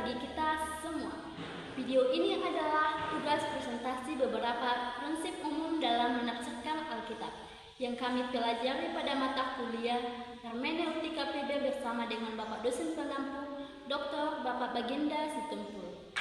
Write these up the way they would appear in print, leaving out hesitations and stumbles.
bagi kita semua. Video ini adalah tugas presentasi beberapa prinsip umum dalam menafsirkan Alkitab yang kami pelajari pada mata kuliah Hermeneutika PB bersama dengan Bapak dosen pengampu Dr. Bapak Baginda Situmpul,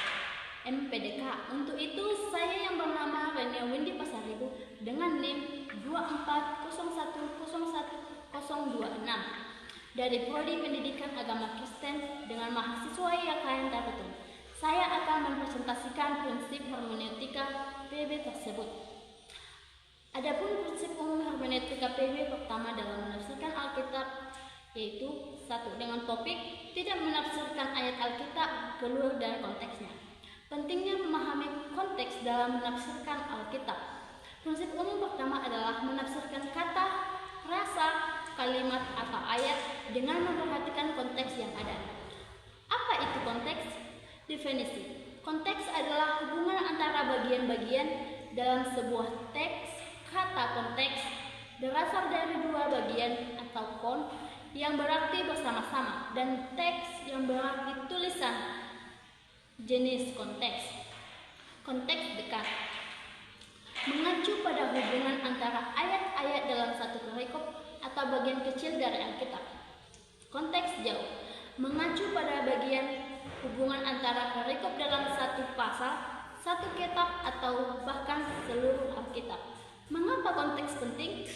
MPDK. Untuk itu, saya yang bernama Renia Windy Pasaribu dengan NIM 240101026 dari Prodi Pendidikan Agama Kristen dengan mahasiswa YKN Tarutung. Saya akan mempresentasikan prinsip hermeneutika PB tersebut. Adapun prinsip umum hermeneutika PB pertama dalam menafsirkan Alkitab yaitu 1. Dengan topik tidak menafsirkan ayat Alkitab keluar dari konteksnya. Pentingnya memahami konteks dalam menafsirkan Alkitab. Prinsip umum pertama adalah menafsirkan kata, frasa, kalimat atau ayat dengan memperhatikan konteks yang ada. Apa itu konteks? Definisi. Konteks adalah hubungan antara bagian-bagian dalam sebuah teks. Kata konteks berasal dari dua bagian atau kon yang berarti bersama-sama dan teks yang berarti tulisan. Jenis konteks. Konteks dekat mengacu pada hubungan antara ayat-ayat dalam satu perikop atau bagian kecil dari Alkitab. Konteks jauh mengacu pada bagian hubungan antara perikop dalam satu pasal, satu kitab atau bahkan seluruh Alkitab. Mengapa konteks penting?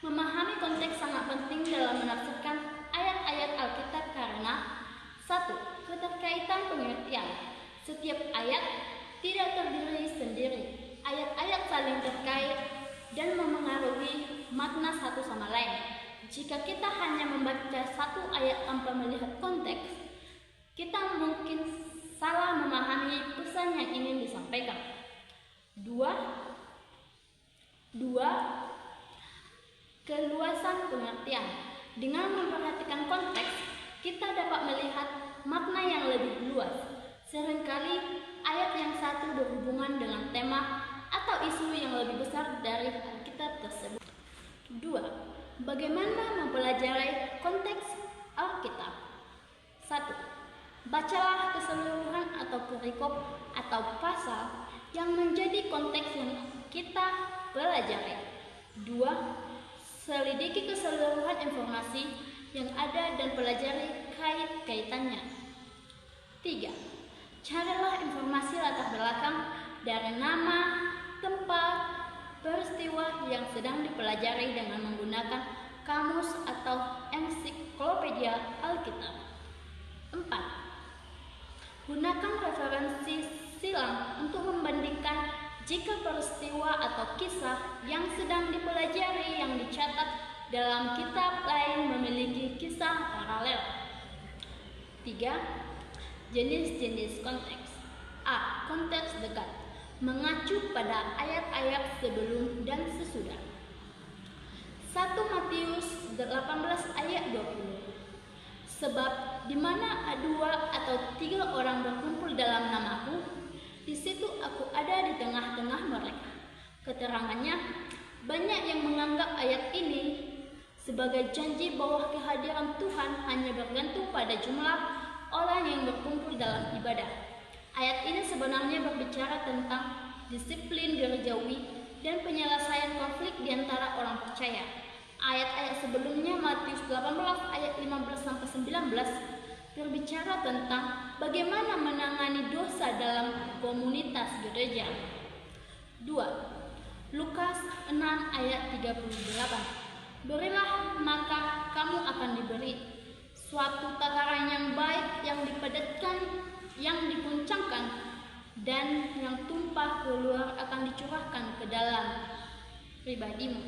Memahami konteks sangat penting dalam menafsirkan ayat-ayat Alkitab karena 1. Keterkaitan pengertian. Setiap ayat tidak terdiri sendiri. Ayat-ayat saling terkait dan memengaruhi makna satu sama lain. Jika kita hanya membaca satu ayat tanpa melihat konteks, kita mungkin salah memahami pesan yang ingin disampaikan. 2. Keluasan pengertian. Dengan memperhatikan konteks, kita dapat melihat makna yang lebih luas. Seringkali ayat yang satu berhubungan dengan tema atau isu yang lebih besar dari Alkitab tersebut. 2. Bagaimana mempelajari konteks Alkitab? 1. Bacalah keseluruhan atau perikop atau pasal yang menjadi konteks yang kita pelajari. 2. Selidiki keseluruhan informasi yang ada dan pelajari kait-kaitannya. 3. Carilah informasi latar belakang dari nama, tempat, peristiwa yang sedang dipelajari dengan menggunakan kamus atau ensiklopedia Alkitab. 4. Gunakan referensi silang untuk membandingkan jika peristiwa atau kisah yang sedang dipelajari yang dicatat dalam kitab lain memiliki kisah paralel. 3. Jenis-jenis konteks. A. Konteks dekat mengacu pada ayat-ayat sebelum dan sesudah. 1 Matius 18 ayat 20. Sebab di mana dua atau tiga orang berkumpul dalam namaku, di situ aku ada di tengah-tengah mereka. Keterangannya, banyak yang menganggap ayat ini sebagai janji bahwa kehadiran Tuhan hanya bergantung pada jumlah orang yang berkumpul dalam ibadah. Ayat ini sebenarnya berbicara tentang disiplin gerejawi dan penyelesaian konflik di antara orang percaya. Ayat-ayat sebelumnya Matius 18 ayat 15-19 berbicara tentang bagaimana menangani dosa dalam komunitas gereja. 2. Lukas 6 ayat 38. Berilah maka kamu akan diberi. Suatu takaran yang baik, yang dipadatkan, yang dikuncangkan, dan yang tumpah keluar akan dicurahkan ke dalam pribadimu.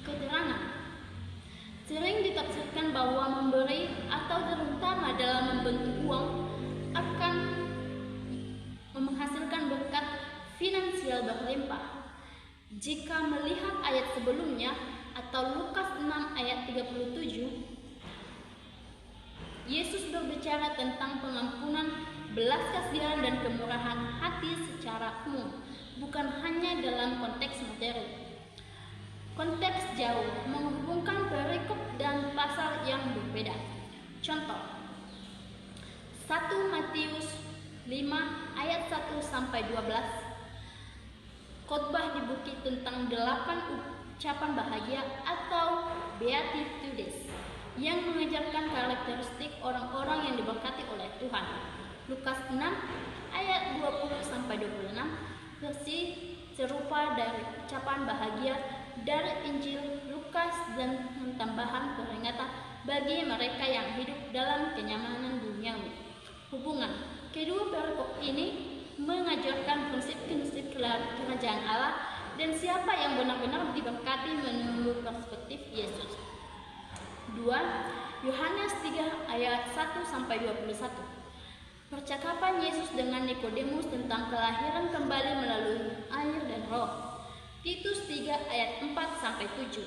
Keterangan. Sering ditafsirkan bahwa memberi atau terutama dalam membentuk uang akan menghasilkan berkat finansial berlimpah. Jika melihat ayat sebelumnya atau Lukas 6 ayat 37, Yesus berbicara tentang pengampunan, belas kasihan dan kemurahan hati secara umum, bukan hanya dalam konteks materi. Konteks jauh menghubungkan perikop dan pasal yang berbeda. Contoh, 1 Matius 5 ayat 1 sampai 12. Khotbah di bukit tentang 8 ucapan bahagia atau Beatitudes yang mengajarkan karakteristik orang-orang yang diberkati oleh Tuhan. Lukas 6 ayat 20 sampai 26 versi serupa dari ucapan bahagia dari Injil Lukas dan tambahan peringatan bagi mereka yang hidup dalam kenyamanan duniawi. Hubungan kedua perikop ini mengajarkan prinsip-prinsip kerajaan Allah dan siapa yang benar-benar diberkati menurut perspektif Yesus. 2. Yohanes 3 ayat 1 sampai 21. Percakapan Yesus dengan Nikodemus tentang kelahiran kembali melalui air dan roh. Titus 3 ayat 4 sampai 7.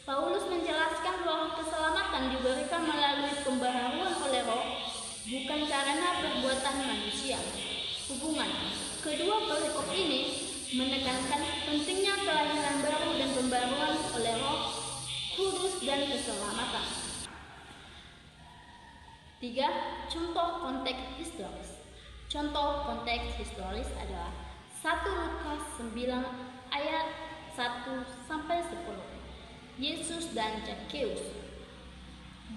Paulus menjelaskan bahwa keselamatan diberikan melalui pembaharuan oleh roh, bukan karena perbuatan manusia. Hubungan kedua perikop ini menekankan pentingnya kelahiran baru dan pembaruan oleh Roh Kudus dan keselamatan. 3. Contoh konteks historis. Contoh konteks historis adalah 1 Lukas 9 ayat 1 sampai 10. Yesus dan Zakheus.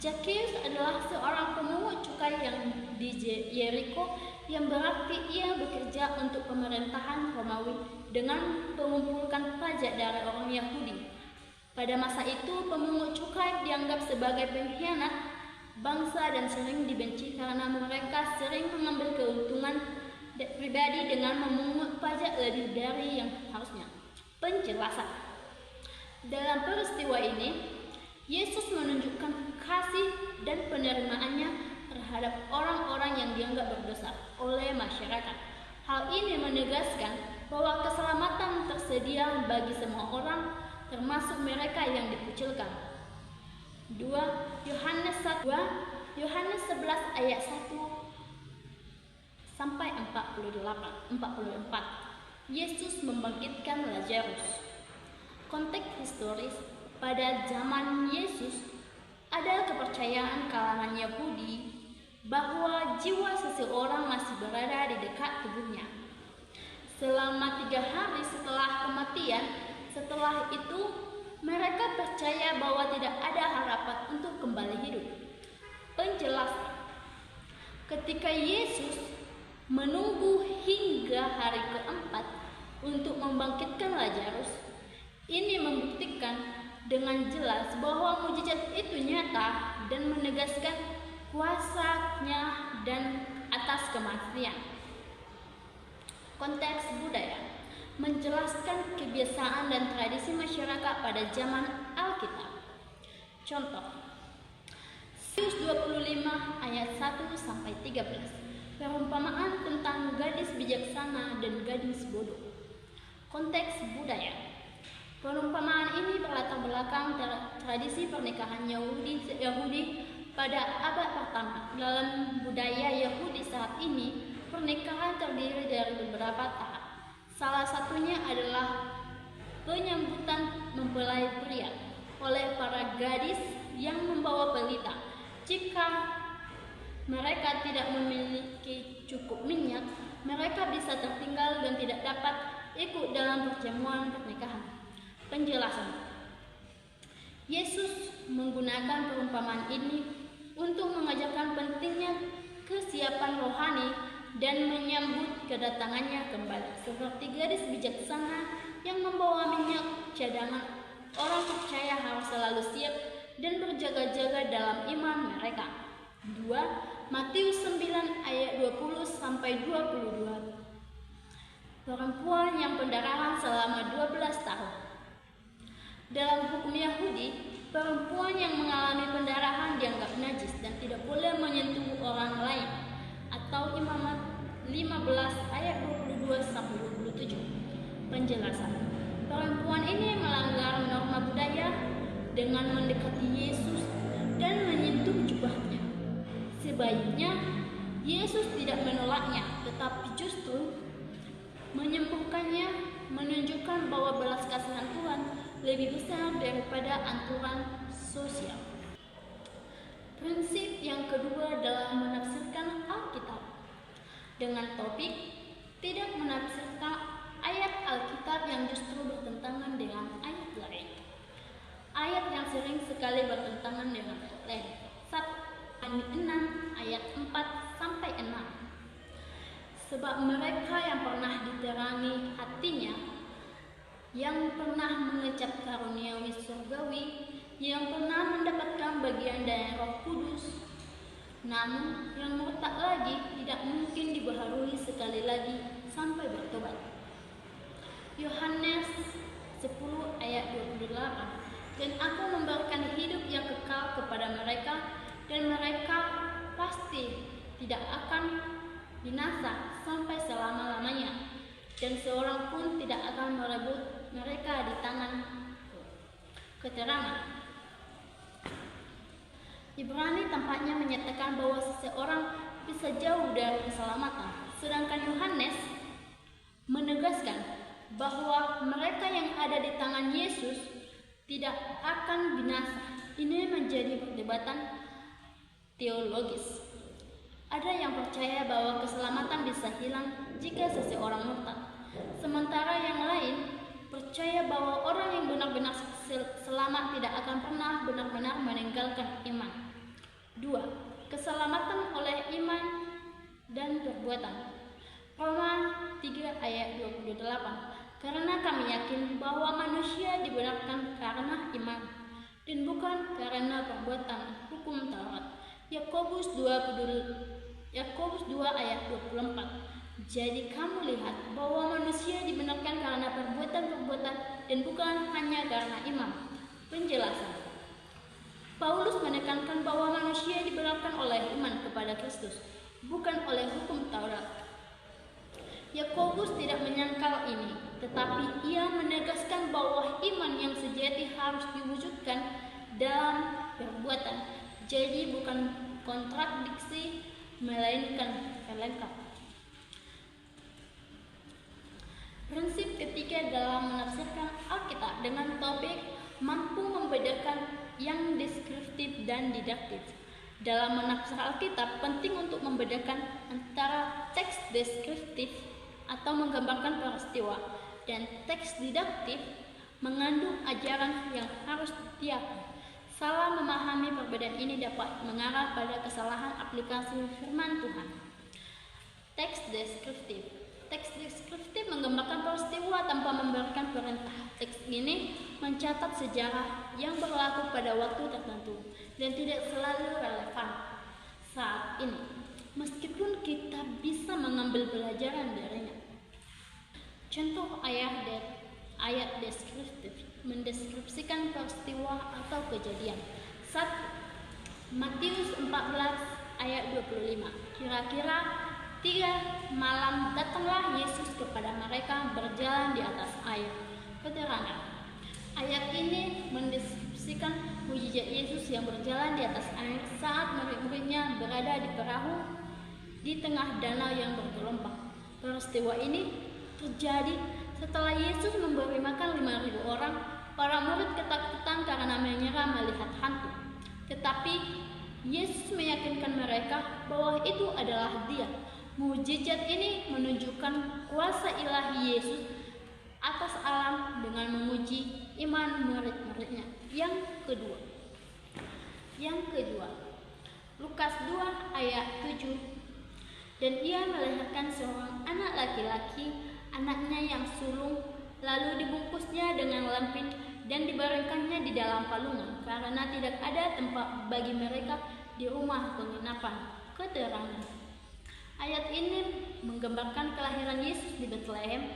Zakheus adalah seorang pemungut cukai yang di Yeriko, yang berarti ia bekerja untuk pemerintahan Romawi dengan mengumpulkan pajak dari orang Yahudi. Pada masa itu, pemungut cukai dianggap sebagai pengkhianat bangsa dan sering dibenci karena mereka sering mengambil keuntungan pribadi dengan memungut pajak lebih dari yang harusnya. Penjelasan. Dalam peristiwa ini, Yesus menunjukkan kasih dan penerimaannya terhadap orang-orang yang dianggap berdosa oleh masyarakat. Hal ini menegaskan bahwa keselamatan tersedia bagi semua orang, termasuk mereka yang dikucilkan. 2 Yohanes 11 ayat 1 sampai 44. Yesus membangkitkan Lazarus. Konteks historis. Pada zaman Yesus, ada kepercayaan kalangan Yahudi bahwa jiwa seseorang masih berada di dekat tubuhnya. Selama 3 hari setelah kematian, setelah itu mereka percaya bahwa tidak ada harapan untuk kembali hidup. Penjelasan. Ketika Yesus menunggu hingga hari keempat untuk membangkitkan Lazarus, ini membuktikan dengan jelas bahwa mujizat itu nyata dan menegaskan kuasanya dan atas kematian. Konteks budaya menjelaskan kebiasaan dan tradisi masyarakat pada zaman Alkitab. Contoh, Matius 25 ayat 1 sampai 13. Perumpamaan tentang gadis bijaksana dan gadis bodoh. Konteks budaya. Perumpamaan ini berlatar belakang tradisi pernikahan Yahudi pada abad pertama. Dalam budaya Yahudi saat ini, pernikahan terdiri dari beberapa tahap. Salah satunya adalah penyambutan mempelai pria oleh para gadis yang membawa pelita. Jika mereka tidak memiliki cukup minyak, mereka bisa tertinggal dan tidak dapat ikut dalam perjamuan pernikahan. Penjelasan. Yesus menggunakan perumpamaan ini untuk mengajarkan pentingnya kesiapan rohani dan menyambut kedatangannya kembali. Seperti gadis bijaksana yang membawa minyak cadangan, orang percaya harus selalu siap dan berjaga-jaga dalam iman mereka. 2 Matius 9 ayat 20 sampai 22. Perempuan yang pendarahan selama 12 tahun. Dalam hukum Yahudi, perempuan yang mengalami pendarahan dianggap najis dan tidak boleh menyentuh orang lain. Atau Imamat 15 ayat 22 sampai 27. Penjelasan. Perempuan ini melanggar norma budaya dengan mendekati Yesus dan menyentuh jubahnya. Sebaiknya Yesus tidak menolaknya, tetapi justru menyembuhkannya, menunjukkan bahwa belas kasihan Tuhan lebih besar daripada aturan sosial. Prinsip yang kedua dalam menafsirkan dengan topik tidak menafsirkan ayat Alkitab yang justru bertentangan dengan ayat lain. Ayat yang sering sekali bertentangan dengan lain. 1 ayat 4-6. Sebab mereka yang pernah diterangi hatinya, yang pernah mengecap karuniawi surgawi, yang pernah mendapatkan bagian dari Roh Kudus, namun yang murtad lagi tidak mungkin dibaharui sekali lagi sampai bertobat. Yohanes 10 ayat 28. Dan aku memberikan hidup yang kekal kepada mereka, dan mereka pasti tidak akan binasa sampai selama-lamanya, dan seorang pun tidak akan merebut mereka di tangan. Keterangan Ibrani tampaknya menyatakan bahwa seseorang bisa jauh dari keselamatan, sedangkan Yohanes menegaskan bahwa mereka yang ada di tangan Yesus tidak akan binasa. Ini menjadi perdebatan teologis. Ada yang percaya bahwa keselamatan bisa hilang jika seseorang murtad, sementara yang lain percaya bahwa orang yang benar-benar selamat tidak akan pernah benar-benar meninggalkan iman. 2. Keselamatan oleh iman dan perbuatan. Roma 3 ayat 28. Karena kami yakin bahwa manusia dibenarkan karena iman dan bukan karena perbuatan hukum Taurat. Yakobus 2 ayat 24. Jadi kamu lihat bahwa manusia dibenarkan karena perbuatan-perbuatan dan bukan hanya karena iman. Penjelasan Paulus menekankan bahwa manusia dibenarkan oleh iman kepada Kristus, bukan oleh hukum Taurat. Yakobus tidak menyangkal ini, tetapi ia menegaskan bahwa iman yang sejati harus diwujudkan dalam perbuatan. Jadi bukan kontradiksi, melainkan pelengkap. Prinsip ketiga dalam menafsirkan Alkitab dengan topik mampu membedakan yang deskriptif dan didaktif. Dalam menafsir Alkitab penting untuk membedakan antara teks deskriptif atau menggambarkan peristiwa dan teks didaktif mengandung ajaran yang harus diakui. Salah memahami perbedaan ini dapat mengarah pada kesalahan aplikasi firman Tuhan. Teks deskriptif menggambarkan peristiwa tanpa memberikan perintah. Teks ini mencatat sejarah yang berlaku pada waktu tertentu dan tidak selalu relevan saat ini, meskipun kita bisa mengambil pelajaran darinya. Contoh ayat deskriptif mendeskripsikan peristiwa atau kejadian. 1. Matius 14 ayat 25. Kira-kira 3 malam datanglah Yesus kepada mereka berjalan di atas air. Keterangan ayat ini mendeskripsikan mujizat Yesus yang berjalan di atas air saat murid-muridnya berada di perahu di tengah danau yang bergelombang. Peristiwa ini terjadi setelah Yesus memberi makan 5.000 orang. Para murid ketakutan karena menyerah melihat hantu. Tetapi Yesus meyakinkan mereka bahwa itu adalah Dia. Mujizat ini menunjukkan kuasa ilahi Yesus atas alam dengan menguji iman murid-muridnya. Yang kedua, Lukas 2 ayat 7. Dan ia melahirkan seorang anak laki-laki, anaknya yang sulung, lalu dibungkusnya dengan lampin dan dibaringkannya di dalam palungan, karena tidak ada tempat bagi mereka di rumah penginapan. Keterangan ayat ini menggambarkan kelahiran Yesus di Betlehem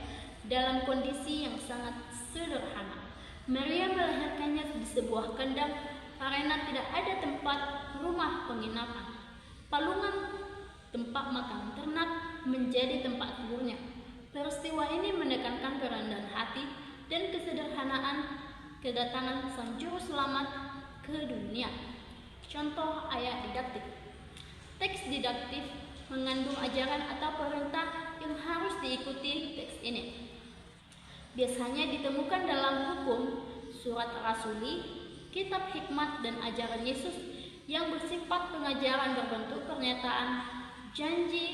dalam kondisi yang sangat sederhana. Maria melahirkannya di sebuah kandang karena tidak ada tempat rumah penginapan. Palungan tempat makan ternak menjadi tempat tidurnya. Peristiwa ini menekankan kerendahan hati dan kesederhanaan kedatangan Sang Juru Selamat ke dunia. Contoh ayat didaktif. Teks didaktif mengandung ajaran atau perintah yang harus diikuti. Teks ini biasanya ditemukan dalam hukum, surat rasuli, kitab hikmat, dan ajaran Yesus yang bersifat pengajaran berbentuk pernyataan, janji,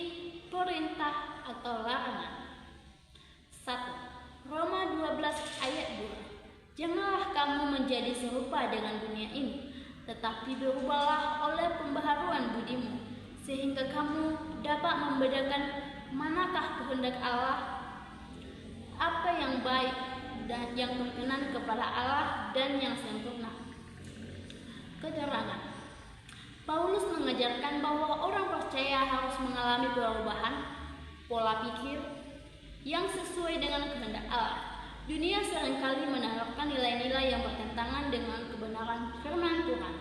perintah atau larangan. 1. Roma 12 ayat 2. Janganlah kamu menjadi serupa dengan dunia ini, tetapi berubahlah oleh pembaharuan budimu, sehingga kamu dapat membedakan manakah kehendak Allah, apa yang baik dan yang berkenan kepada Allah dan yang sempurna. Keterangan. Paulus mengajarkan bahwa orang percaya harus mengalami perubahan pola pikir yang sesuai dengan kehendak Allah. Dunia seringkali menaruhkan nilai-nilai yang bertentangan dengan kebenaran firman Tuhan.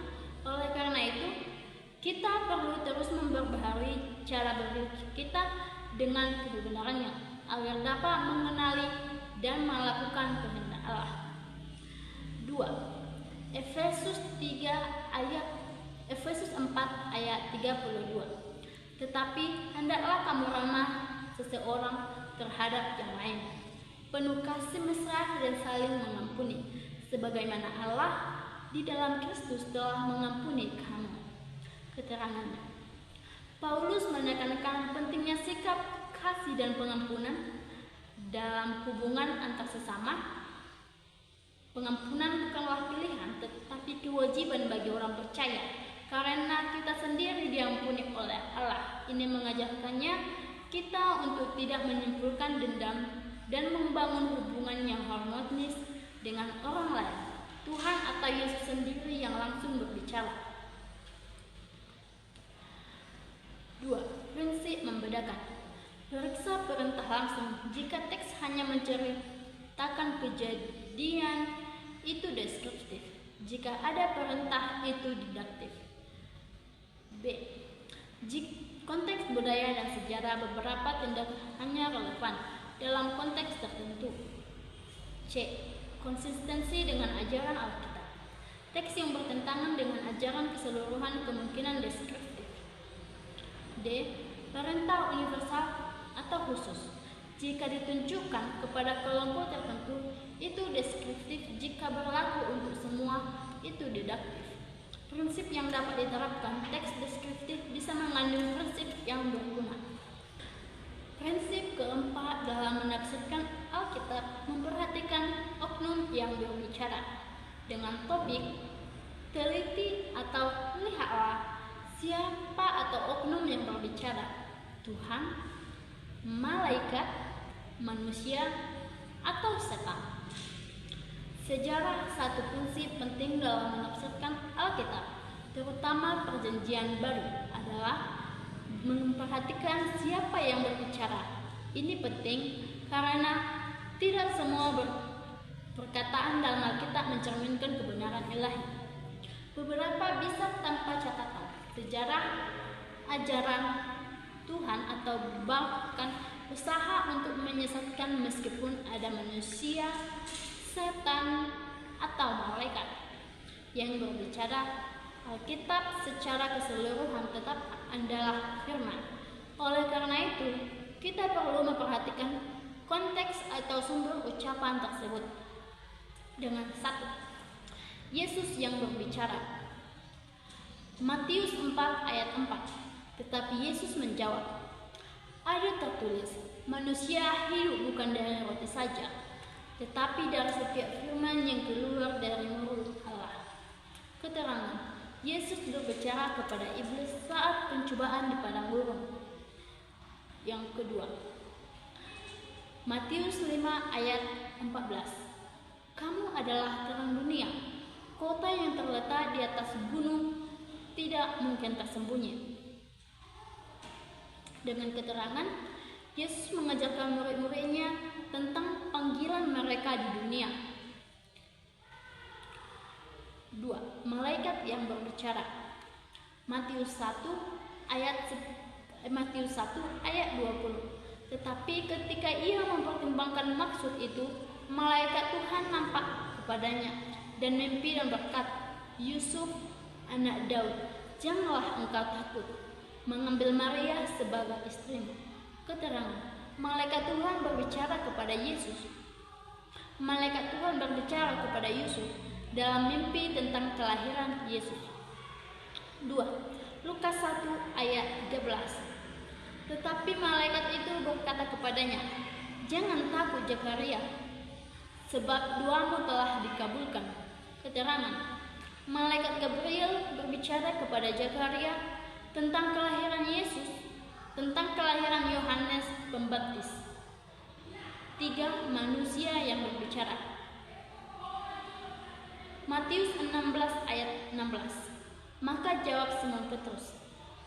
Oleh karena itu, kita perlu terus memperbaharui cara berpikir kita dengan kebenarannya agar dapat mengenali dan melakukan kehendak Allah. 2. Efesus 4 ayat 32. Tetapi hendaklah kamu ramah seseorang terhadap yang lain, penuh kasih mesra dan saling mengampuni, sebagaimana Allah di dalam Kristus telah mengampuni kamu. Keterangannya. Paulus menekankan pentingnya sikap kasih dan pengampunan dalam hubungan antar sesama. Pengampunan bukanlah pilihan, tetapi kewajiban bagi orang percaya, karena kita sendiri diampuni oleh Allah. Ini mengajarkannya kita untuk tidak menyimpulkan dendam dan membangun hubungan yang harmonis dengan orang lain. Tuhan atau Yesus sendiri yang langsung berbicara. 2. Prinsip membedakan. Periksa perintah langsung. Jika teks hanya menceritakan kejadian, itu deskriptif. Jika ada perintah, itu didaktif. B. Konteks budaya dan sejarah. Beberapa tindakannya relevan dalam konteks tertentu. C. Konsistensi dengan ajaran Alkitab. Teks yang bertentangan dengan ajaran keseluruhan kemungkinan deskriptif. D. Perintah universal atau khusus. Jika ditunjukkan kepada kelompok tertentu, itu deskriptif. Jika berlaku untuk semua, itu didaktif. Prinsip yang dapat diterapkan. Teks deskriptif bisa mengandung prinsip yang berguna. Prinsip keempat dalam menafsirkan Alkitab, memperhatikan oknum yang berbicara. Dengan topik, teliti atau lihatlah siapa atau oknum yang berbicara. Tuhan, malaikat, manusia, atau setan. Sejarah satu prinsip penting dalam menafsirkan Alkitab, terutama Perjanjian Baru, adalah memperhatikan siapa yang berbicara. Ini penting karena tidak semua perkataan dalam Alkitab mencerminkan kebenaran ilahi. Beberapa bisa tanpa catatan sejarah, ajaran Tuhan, atau bahkan usaha untuk menyesatkan meskipun ada manusia, setan, atau malaikat yang berbicara. Alkitab secara keseluruhan tetap adalah firman. Oleh karena itu, kita perlu memperhatikan konteks atau sumber ucapan tersebut. Dengan 1. Yesus yang berbicara. Matius 4 ayat 4. Tetapi Yesus menjawab, ada tertulis, manusia hidup bukan dari roti saja, tetapi dari setiap firman yang keluar dari mulut Allah. Keterangan. Yesus berbicara kepada iblis saat pencobaan di padang gurun. Yang kedua, Matius 5 ayat 14. Kamu adalah terang dunia. Kota yang terletak di atas gunung tidak mungkin tersembunyi. Dengan keterangan, Yesus mengajarkan murid-muridnya tentang panggilan mereka di dunia. 2. Malaikat yang berbicara. Matius 1 ayat 20. Tetapi ketika ia mempertimbangkan maksud itu, malaikat Tuhan nampak kepadanya dan mimpi dan berkata, Yusuf, anak Daud, janganlah engkau takut mengambil Maria sebagai istrimu. Keterangan. Malaikat Tuhan berbicara kepada Yesus. Malaikat Tuhan berbicara kepada Yusuf dalam mimpi tentang kelahiran Yesus. 2. Lukas 1 ayat 13. Tetapi malaikat itu berkata kepadanya, "Jangan takut Zakaria, sebab doamu telah dikabulkan." Keterangan: Malaikat Gabriel berbicara kepada Zakaria tentang kelahiran Yesus, tentang kelahiran Yohanes Pembaptis. 3. Manusia yang berbicara. Matius 16 ayat 16. Maka jawab Simon Petrus,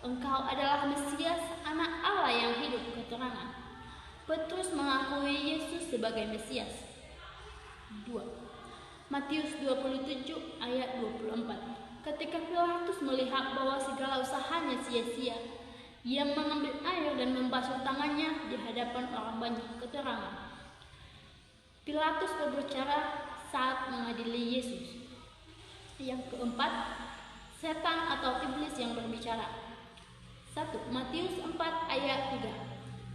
"Engkau adalah Mesias, Anak Allah yang hidup." Keterangan: Petrus mengakui Yesus sebagai Mesias. 2. Matius 27 ayat 24. Ketika Pilatus melihat bahwa segala usahanya sia-sia, ia mengambil air dan membasuh tangannya di hadapan orang banyak. Keterangan: Pilatus berbicara saat mengadili Yesus. Yang keempat, setan atau iblis yang berbicara. 1. Matius 4 ayat 3.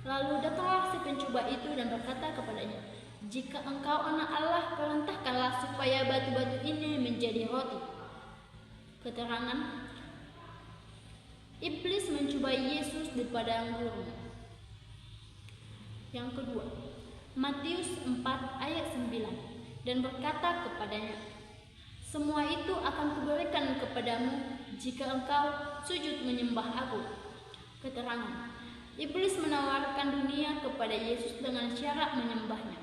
Lalu datanglah si pencoba itu dan berkata kepadanya, "Jika engkau Anak Allah, perintahkanlah supaya batu-batu ini menjadi roti." Keterangan: Iblis mencobai Yesus di padang gurun. Yang kedua, Matius 4 ayat 9, dan berkata kepadanya, "Semua itu akan kuberikan kepadamu jika engkau sujud menyembah Aku." Keterangan: Iblis menawarkan dunia kepada Yesus dengan syarat menyembahnya.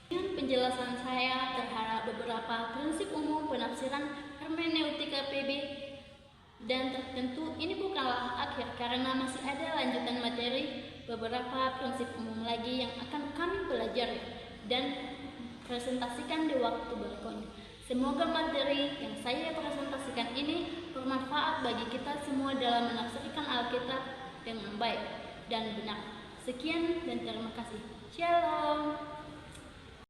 Dengan penjelasan saya terhadap beberapa prinsip umum penafsiran hermeneutika PB, dan tentu ini bukanlah akhir karena masih ada lanjutan materi beberapa prinsip umum lagi yang akan kami pelajari dan presentasikan di waktu berikutnya. Semoga materi yang saya presentasikan ini bermanfaat bagi kita semua dalam menafsirkan Alkitab dengan baik dan benar. Sekian dan terima kasih. Shalom.